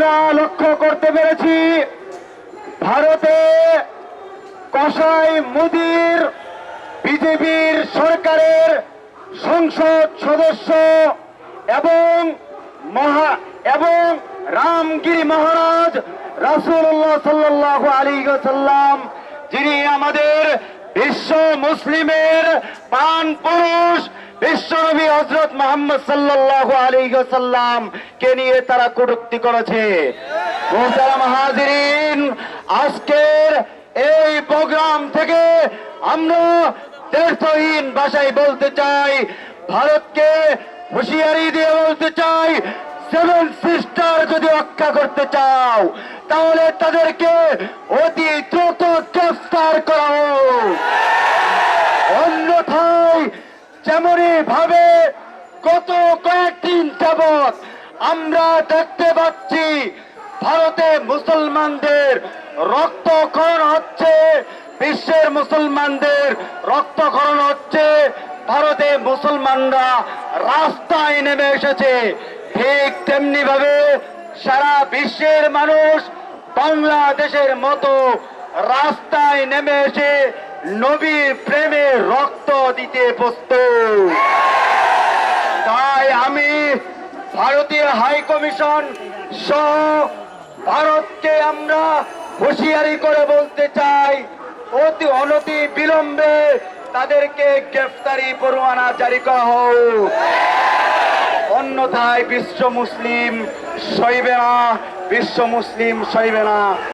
আমরা লক্ষ্য করতে পেরেছি ভারতে কসাই মোদির বিজেপির সরকারের সংসদ সদস্য এবং রামগিরি মহারাজ রাসূলুল্লাহ সাল্লাল্লাহু আলাইহি ওয়াসাল্লাম, যিনি আমাদের বিশ্ব মুসলিমের প্রাণ পুরুষ বিশ্বনবী হযরত মুহাম্মদ সাল্লাল্লাহু আলাইহি ওয়াসাল্লাম কে নিয়ে তারা কটূক্তি করেছে। মুহতারাম হাজিরিন, আজকের এই প্রোগ্রাম থেকে আমরা দ্ব্যর্থহীন ভাষায় বলতে চাই, ভারতকে হুঁশিয়ারি দিয়ে বলতে চাই, সেভেন সিস্টার যদি রক্ষা করতে চাও তাহলে তাদেরকে অতি দ্রুত গ্রেফতার করা হোক। অন্যথায় যেমনই ভাবে গত কয়েকদিন যাবৎ আমরা দেখতে পাচ্ছি ভারতে মুসলমানদের রক্তক্ষরণ হচ্ছে, বিশ্বের মুসলমানদের রক্তক্ষরণ হচ্ছে, ভারতে মুসলমানরা রাস্তায় নেমে এসেছে, ঠিক তেমনি ভাবে সারা বিশ্বের মানুষ বাংলাদেশের মতো রাস্তায় নেমে এসে নবীর প্রেমে রক্ত দিতে প্রস্তুত। তাই আমি ভারতীয় হাই কমিশন সহ ভারতকে আমরা হুঁশিয়ারি করে বলতে চাই, অতি অনতি বিলম্বে তাদেরকে গ্রেফতারি পরোয়ানা জারি করা হোক। অন্যথায় বিশ্ব মুসলিম সইবে না, বিশ্ব মুসলিম সইবে না।